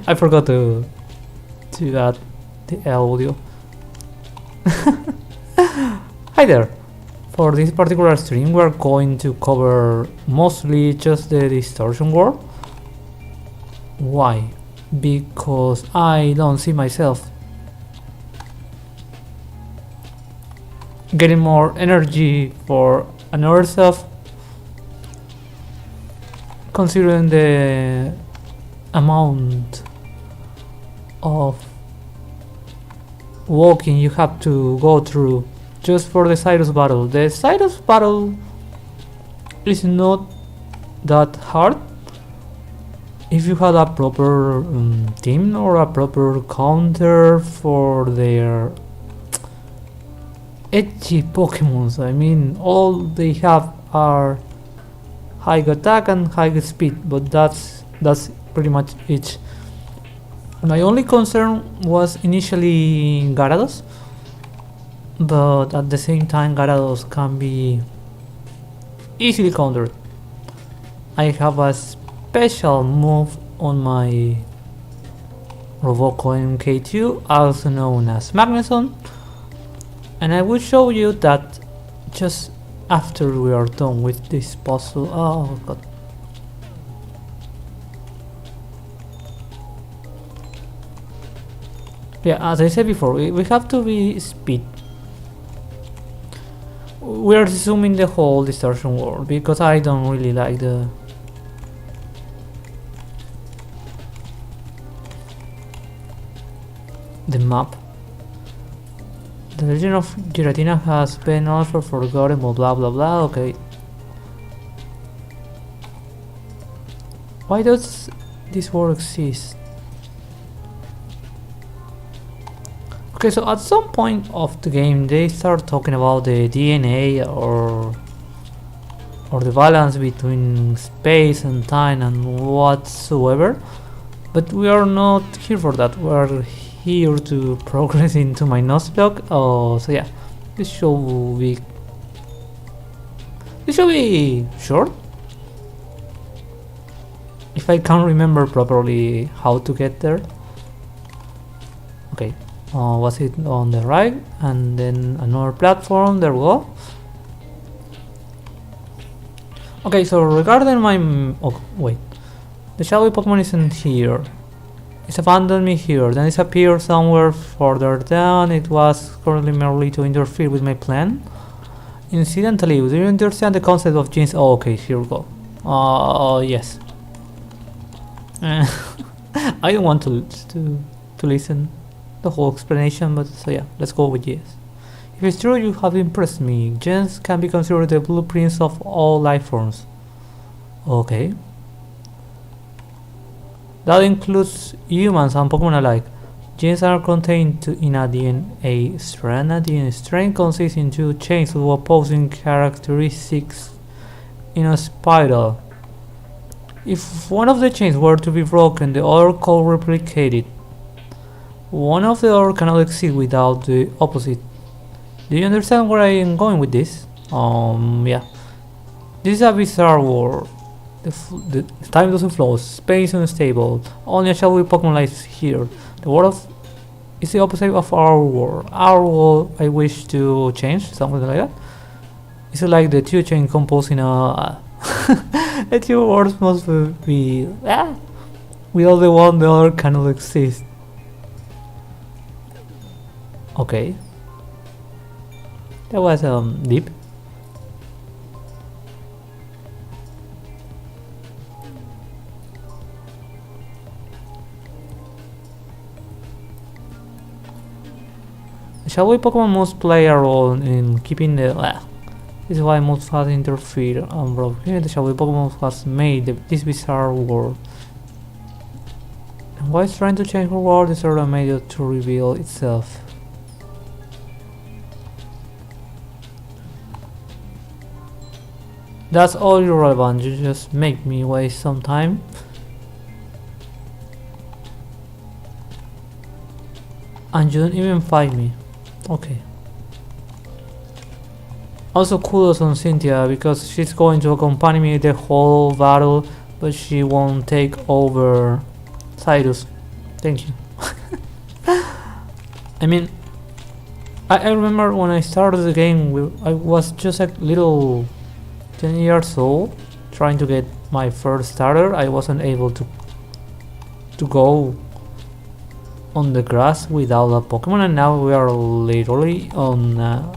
I forgot to add the audio. Hi there! For this particular stream we are going to cover mostly just the Distortion World. Why? Because I don't see myself getting more energy for another stuff, considering the amount of walking you have to go through just for the Cyrus battle. The Cyrus battle is not that hard if you had a proper team or a proper counter for their edgy Pokemons. I mean, all they have are high attack and high speed, but that's pretty much it. My only concern was initially Gyarados, but at the same time Gyarados can be easily countered. I have a special move on my ROBOCO MK2, also known as Magneton, and I will show you that just after we are done with this puzzle. Oh god. Yeah, as I said before, we have to be speed. We are assuming the whole Distortion World because I don't really like the map. The Legend of Giratina has been also forgotten, blah blah blah. Okay. Why does this world exist? Okay, so at some point of the game they start talking about the DNA or the balance between space and time and whatsoever, but we are not here for that. We are here to progress into my Nuzlocke. Oh, so yeah, this should be short if I can't remember properly how to get there. Okay. Was it on the right and then another platform? There we go. Okay, so regarding my oh wait, the shadowy Pokemon isn't here. It's abandoned me here, then it appeared somewhere further down. It was currently merely to interfere with my plan. Incidentally, do you understand the concept of genes? Oh, okay, here we go. Yes. I don't want to listen the whole explanation, but so yeah, let's go with yes. If it's true, you have impressed me. Gens can be considered the blueprints of all life forms. Okay. That includes humans and Pokemon alike. Genes are contained in a DNA strand. A DNA strand consists in two chains of opposing characteristics in a spiral. If one of the chains were to be broken, the other could replicate it. One of the other cannot exist without the opposite. Do you understand where I am going with this? Yeah. This is a bizarre world. The time doesn't flow, space is unstable. Only a shadowy Pokemon lives here. The world is the opposite of our world. Our world I wish to change, something like that. It's like the two chain composing a the two worlds must be we all the one the other cannot exist. Okay. That was deep. Shall we Pokemon must play a role in keeping the this is why most has interfered and broke here. The Shall we Pokemon has made this bizarre world. And why is trying to change her world is sort of made to reveal itself. That's all irrelevant, you just make me waste some time. And you don't even fight me. Okay. Also kudos on Cynthia because she's going to accompany me the whole battle, but she won't take over Cyrus. Thank you. I mean, I remember when I started the game, I was just a little 10 years old, trying to get my first starter. I wasn't able to go on the grass without a Pokemon, and now we are literally on a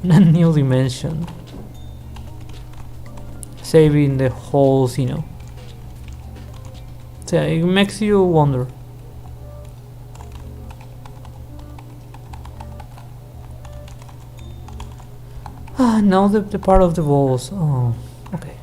new dimension, saving the whole Sinnoh. So it makes you wonder. Now the part of the walls. Oh, okay.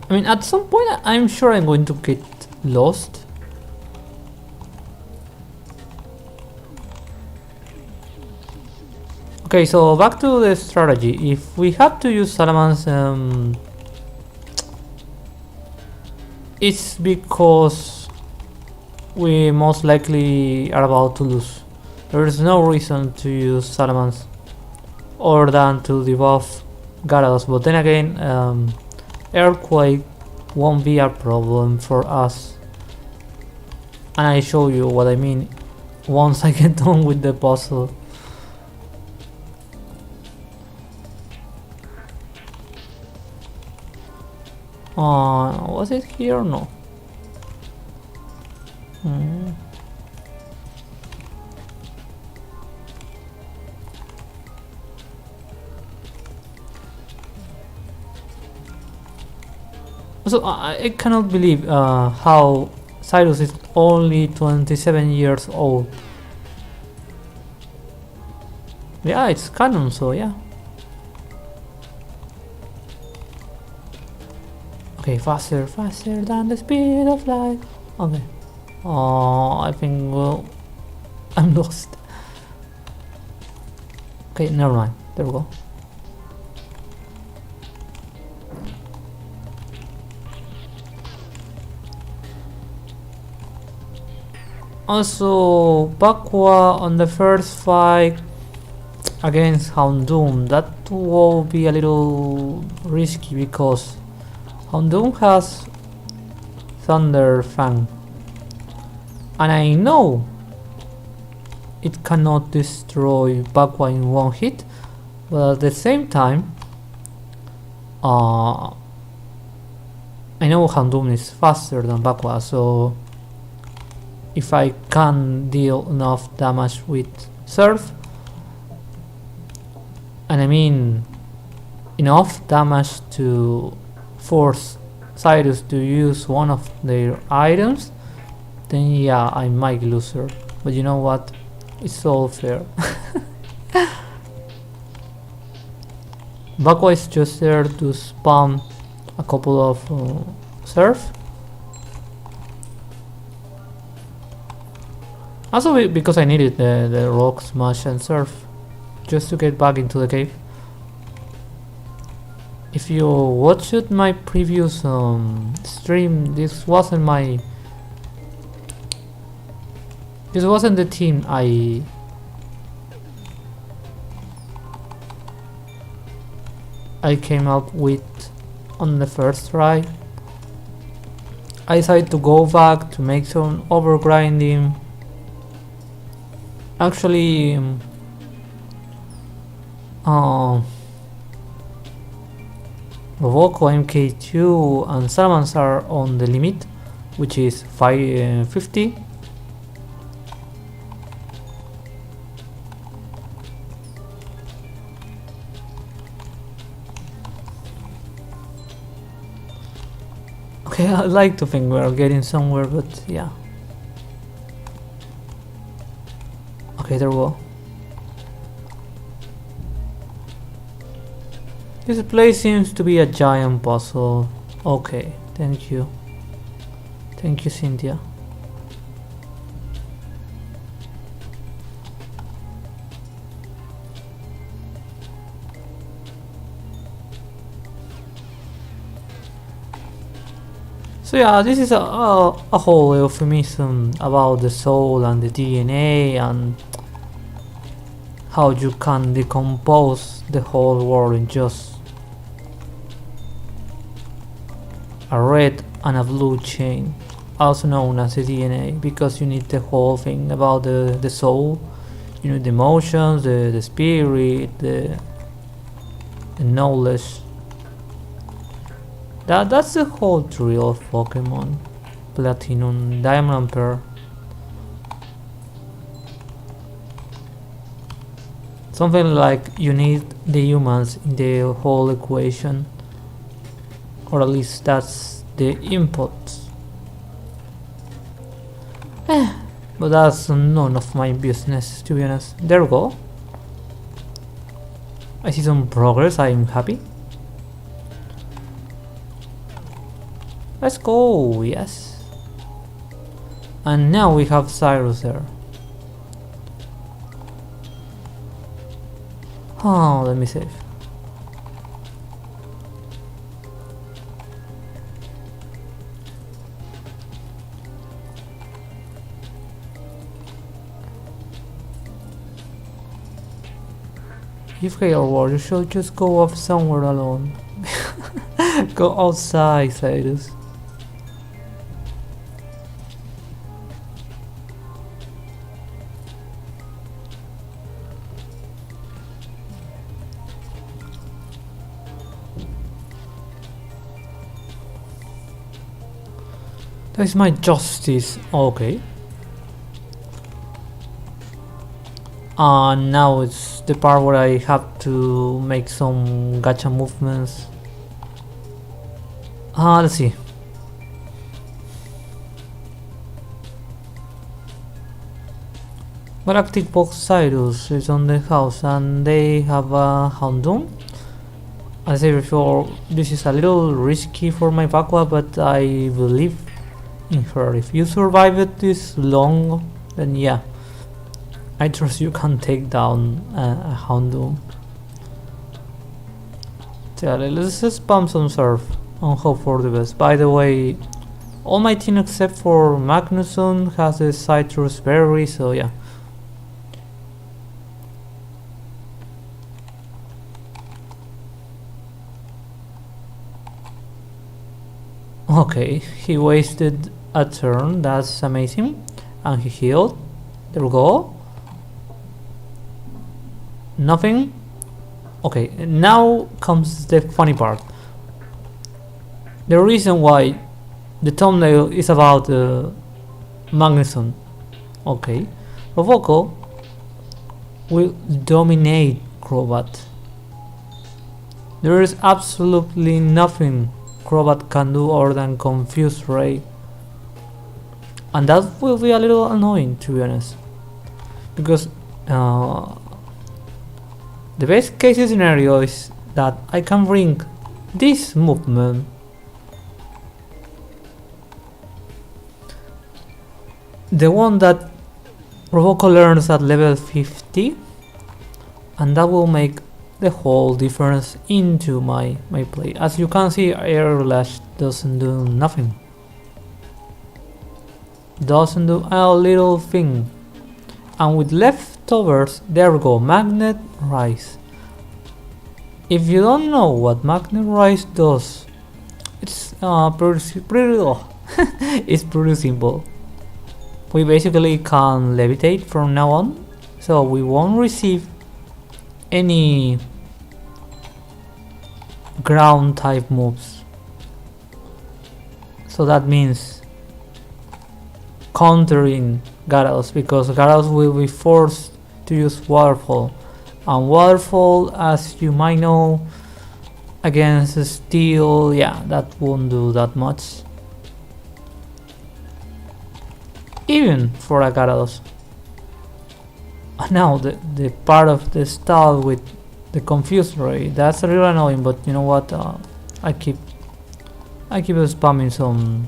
I mean, at some point, I'm sure I'm going to get lost. Okay, so back to the strategy. If we have to use Salamence, it's because we most likely are about to lose. There is no reason to use Salamence other than to debuff Gyarados, but then again, Earthquake won't be a problem for us, and I show you what I mean once I get done with the puzzle. Was it here or no? So I cannot believe how Cyrus is only 27 years old. Yeah, it's canon, so yeah. Okay, faster than the speed of light. Okay. Oh, I think, well, I'm lost. Okay, never mind. There we go. Also, Bakwa on the first fight against Houndoom, that will be a little risky because Houndoom has Thunder Fang, and I know it cannot destroy Bakwa in one hit, but at the same time, I know Houndoom is faster than Bakwa, so if I can deal enough damage with Surf, and I mean enough damage to force Cyrus to use one of their items, then yeah, I might lose her. But you know what? It's all fair. Bakwa is just there to spam a couple of Surf. Also because I needed the Rock Smash and Surf just to get back into the cave. If if you watched my previous stream, this wasn't the team I came up with on the first try. I decided to go back to make some overgrinding. Actually, ROBOCO, MK2 and Salamans are on the limit, which is 550. Okay, I like to think we're getting somewhere, but yeah. Okay, there we go. This place seems to be a giant puzzle. Okay, thank you. Thank you, Cynthia. So yeah, this is a whole euphemism about the soul and the DNA and how you can decompose the whole world in just a red and a blue chain, also known as the DNA, because you need the whole thing about the soul. You need the emotions, the spirit, the knowledge. That's the whole thrill of Pokemon Platinum, Diamond and Pearl. Something like you need the humans in the whole equation, or at least that's the inputs. But that's none of my business, to be honest. There we go. I see some progress, I'm happy. Let's go, yes. And now we have Cyrus there. Oh, let me save. If Hail War, you should just go off somewhere alone. Go outside, Cyrus. That's my justice. Okay. Now it's the part where I have to make some gacha movements. Let's see. Galactic Box Cyrus is on the house and they have a Houndoom. As I said before, this is a little risky for my Aqua, but I believe in her. If you survive it this long, then yeah, I trust you can take down a Houndoom. So yeah, let's just spam some surf and hope for the best. By the way, all my team except for Magnusson has a citrus berry, so yeah. Okay, he wasted a turn, that's amazing. And he healed. There we go. Nothing. Okay, now comes the funny part. The reason why the thumbnail is about Magnusson. Okay, ROBOCO will dominate Crobat. There is absolutely nothing Crobat can do other than confuse Ray, and that will be a little annoying, to be honest, because the best case scenario is that I can bring this movement the one that ROBOCO learns at level 50, and that will make the whole difference into my play. As you can see, air lash doesn't do nothing. Doesn't do a little thing. And with leftovers, there we go, magnet rice. If you don't know what magnet rice does, it's it's pretty simple. We basically can levitate from now on, so we won't receive any ground type moves. So that means countering Gyarados, because Gyarados will be forced to use Waterfall, and Waterfall, as you might know, against Steel, yeah, that won't do that much, even for a Gyarados. Now the part of the stall with the confused ray, that's a little annoying, but you know what, I keep spamming some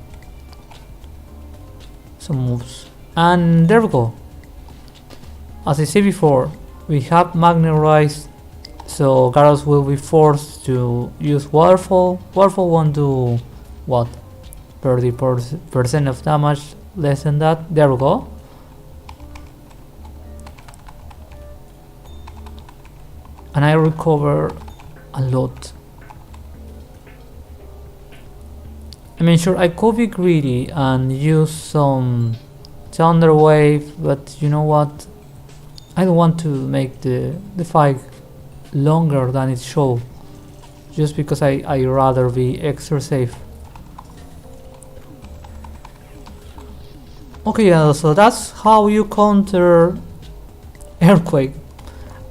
moves. And there we go. As I said before, we have Magnet Rise, so Gyarados will be forced to use Waterfall. Waterfall won't do what, 30% of damage, less than that. There we go. And I recover a lot. I mean, sure, I could be greedy and use some Thunder Wave, but you know what? I don't want to make the fight longer than it should, just because I rather be extra safe. Okay, so that's how you counter Earthquake.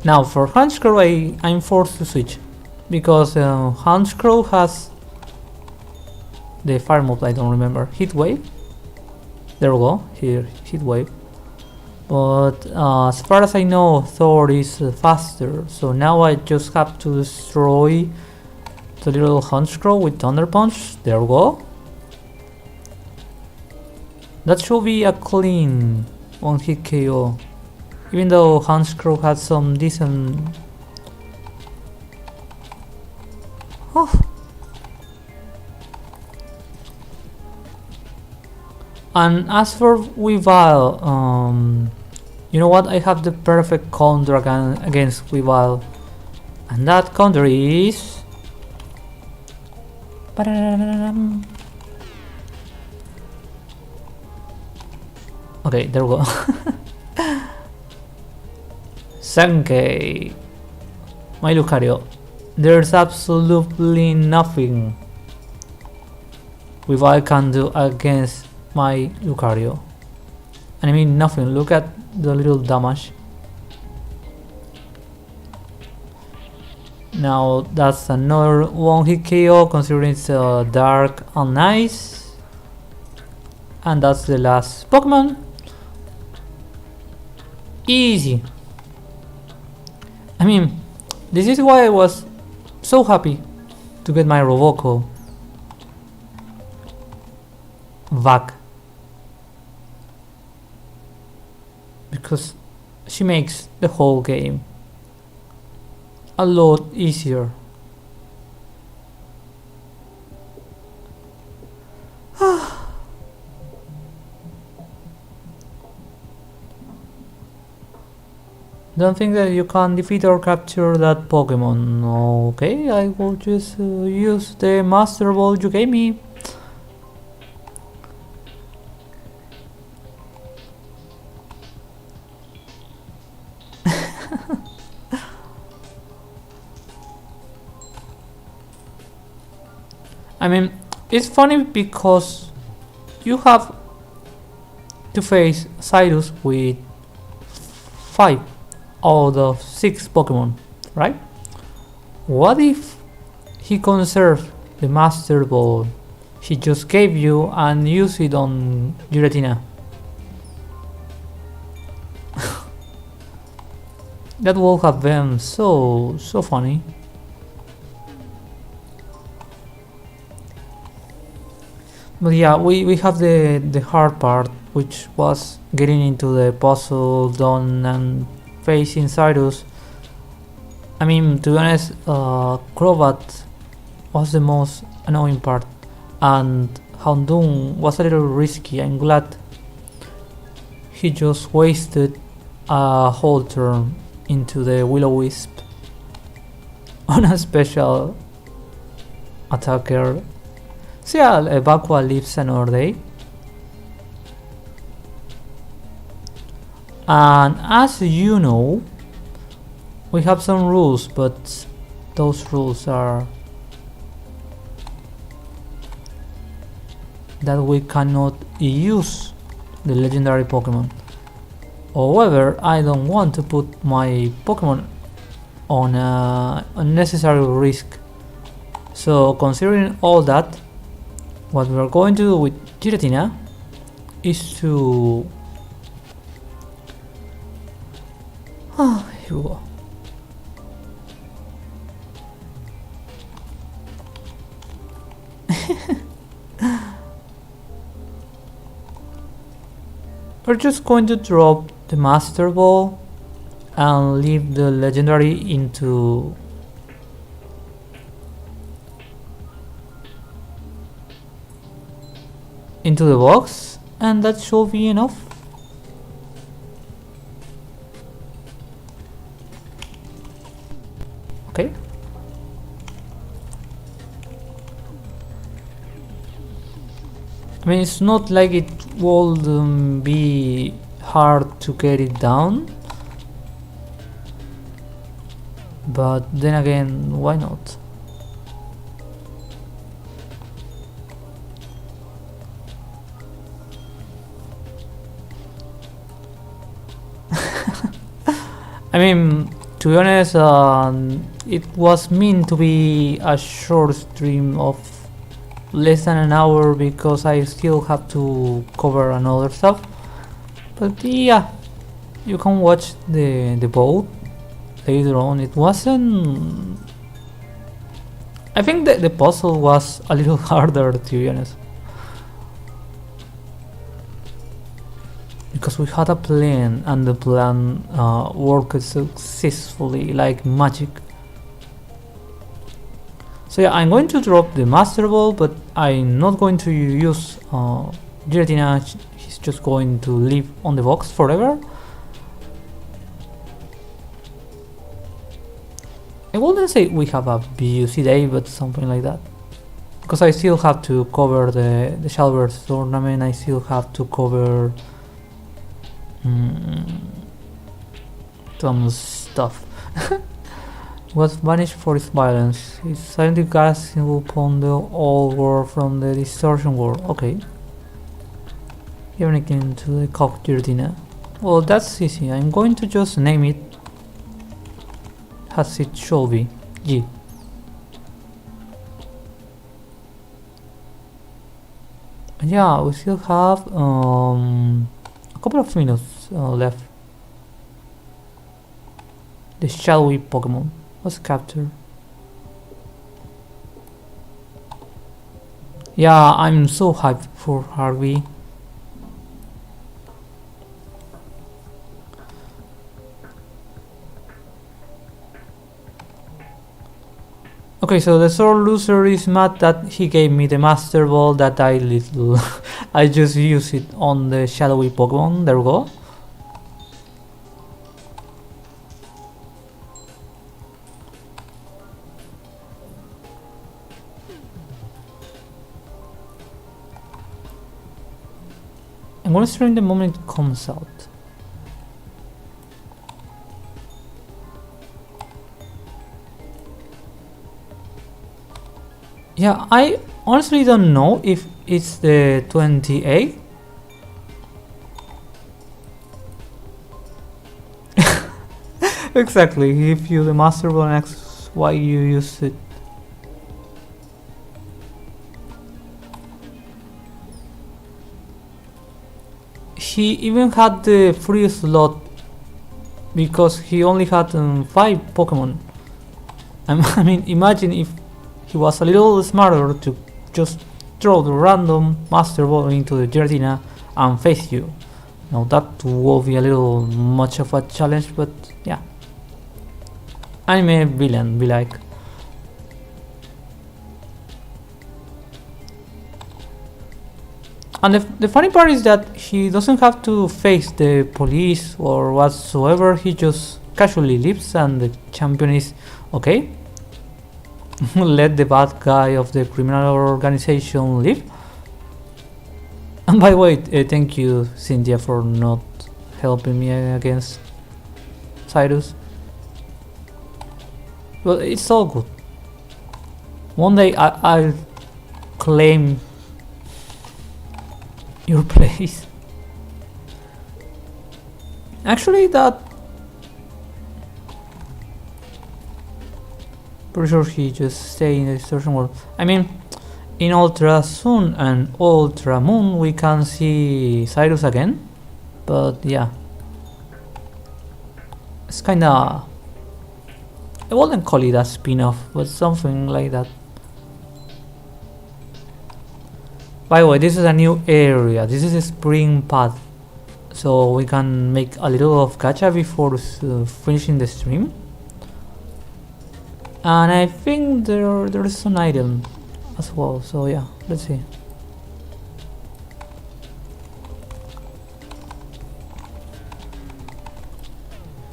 Now for Honchkrow, I'm forced to switch, because Honchkrow has the fire move, I don't remember, Heat Wave. There we go, here, Heat Wave. But as far as I know, Thor is faster, so now I just have to destroy the little Honchkrow with Thunder Punch. There we go. That should be a clean one-hit KO, even though Honchkrow had some decent... Oh. And as for Weavile, you know what, I have the perfect counter against Weavile, and that counter is... Okay, there we go. Sankey, my Lucario. There's absolutely nothing Weavile can do against my Lucario. And I mean nothing, look at the little damage. Now that's another one-hit KO, considering it's dark and ice. And that's the last Pokemon. Easy. I mean, this is why I was so happy to get my ROBOCO back, because she makes the whole game a lot easier. Don't think that you can defeat or capture that Pokemon. Okay, I will just use the Master Ball you gave me. I mean, it's funny because you have to face Cyrus with 5 out of 6 Pokemon, right? What if he conserved the Master Ball he just gave you and use it on Giratina? That would have been so funny. But yeah, we have the hard part, which was getting into the puzzle done and facing Cyrus. I mean, to be honest, Crobat was the most annoying part, and Houndoom was a little risky. I'm glad he just wasted a whole turn into the Will-O-Wisp on a special attacker. So yeah, Evaqua lives another day. And as you know, we have some rules, but those rules are that we cannot use the legendary Pokemon. However, I don't want to put my Pokemon on a unnecessary risk. So considering all that, what we're going to do with Giratina is to... here we go. We're just going to drop the Master Ball and leave the legendary into the box, and that should be enough. Okay. I mean, it's not like it would be hard to get it down, but then again, why not? I mean, to be honest, it was meant to be a short stream of less than an hour because I still have to cover another stuff. But yeah, you can watch the boat later on. It wasn't... I think that the puzzle was a little harder, to be honest, because we had a plan and the plan worked successfully like magic. So yeah, I'm going to drop the Master Ball, but I'm not going to use Giratina. He's just going to live on the box forever. I wouldn't say we have a busy day, but something like that. Because I still have to cover the Shadowverse tournament, I still have to cover some stuff. Was banished for his violence. His silent gas will upon the old world from the Distortion World. Okay. Giving it into the cock Giratina. Well, that's easy. I'm going to just name it as it should be. G. And yeah, we still have a couple of minutes left. The shadowy Pokemon was captured. Yeah, I'm so hyped for Harvey. Okay, so the sore loser is mad that he gave me the Master Ball that I little I just use it on the shadowy Pokemon. There we go. I'm gonna stream the moment it comes out. Yeah, I honestly don't know if it's the 28th. Exactly, he gives you the Master Ball and asks why you use it. He even had the free slot because he only had 5 Pokemon. I mean, imagine if he was a little smarter to just throw the random Master Ball into the Giratina and face you. Now that will be a little much of a challenge, but yeah. anime villain be like. And the funny part is that he doesn't have to face the police or whatsoever, he just casually leaves and the champion is okay. Let the bad guy of the criminal organization leave. And by the way, thank you Cynthia for not helping me against Cyrus. Well, it's all good. One day I'll claim your place. Actually, that pretty sure he just stay in the Distortion World. I mean, in Ultra Sun and Ultra Moon we can see Cyrus again, but yeah, it's kinda, I wouldn't call it a spin-off, but something like that. By the way, this is a new area, this is a spring path, so we can make a little of gacha before finishing the stream. And I think there's an item as well, so yeah, let's see.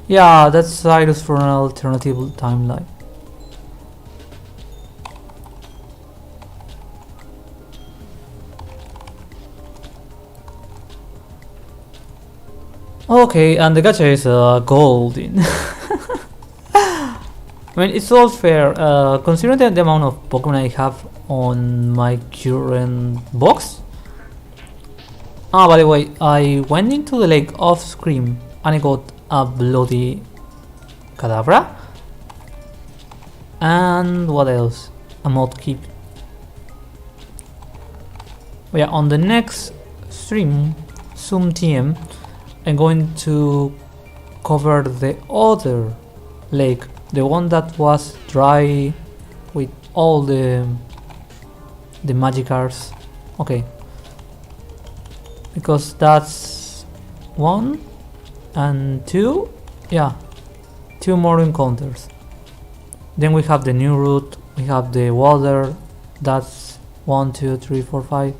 Yeah, that's Cyrus for an alternative timeline. Okay, and the gacha is golden. I mean, it's all fair, considering the amount of Pokemon I have on my current box. Ah, by the way, I went into the lake off screen and I got a bloody Kadabra. And what else? A Mudkip. Oh yeah, on the next stream, Zoom TM, I'm going to cover the other lake, the one that was dry with all the Magikarps. Okay, because that's 1 and 2, yeah, 2 more encounters. Then we have the new route, we have the water, that's 1, 2, 3, 4, 5.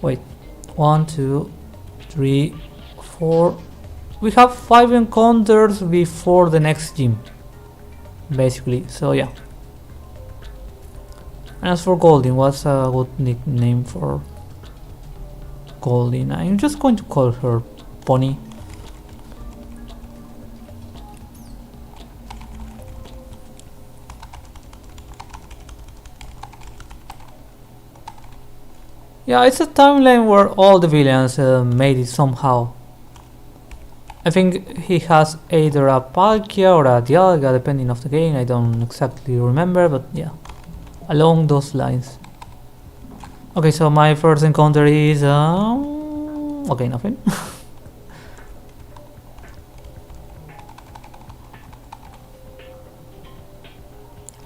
Wait, 1, 2, 3, 4. We have 5 encounters before the next gym, basically, so yeah. And as for Goldin, what's a good nickname for Goldin? I'm just going to call her Pony. Yeah, it's a timeline where all the villains made it somehow. I think he has either a Palkia or a Dialga, depending on the game, I don't exactly remember, but yeah, along those lines. Okay, so my first encounter is okay, nothing.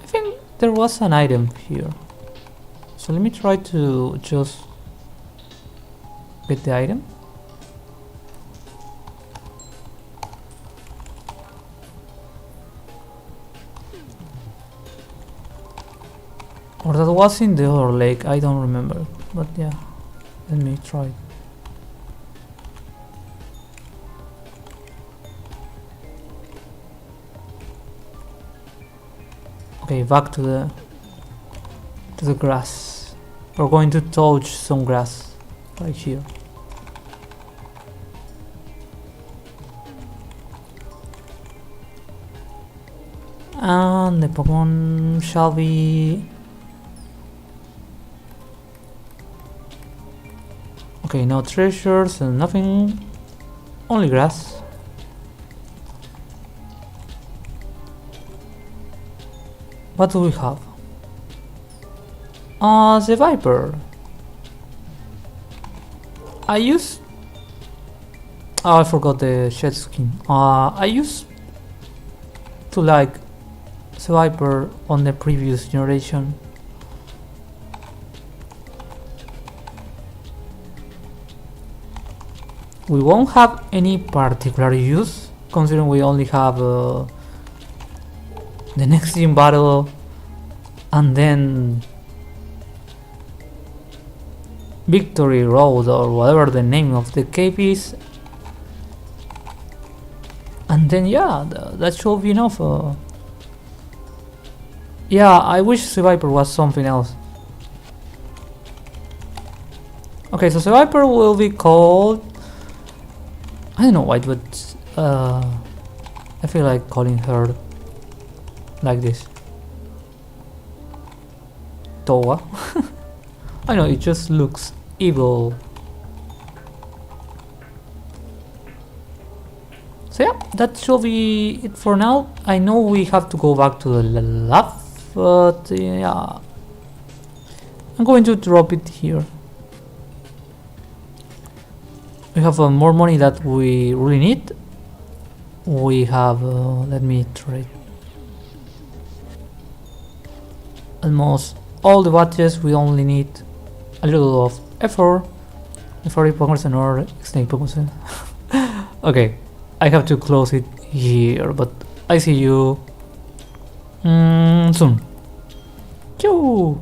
I think there was an item here, so let me try to just get the item. Or that was in the other lake, I don't remember, but yeah, let me try. Okay, back to the grass. We're going to touch some grass right here. And the Pokemon shall be... Okay, no treasures and nothing, only grass. What do we have? The Viper. I used... Oh, I forgot the shed skin. I used to like the Viper on the previous generation. We won't have any particular use, considering we only have the next gym battle, and then Victory Road or whatever the name of the cave is, and then yeah, that should be enough. Yeah, I wish Survivor was something else. Okay, so Survivor will be called, I don't know why, but I feel like calling her like this, Toa. I know, it just looks evil. So yeah, that should be it for now. I know we have to go back to the lab, but yeah, I'm going to drop it here. We have more money that we really need. We have, let me trade almost all the badges. We only need a little of effort. 40% or snake Pokemon. Okay, I have to close it here, but I see you soon. Choo!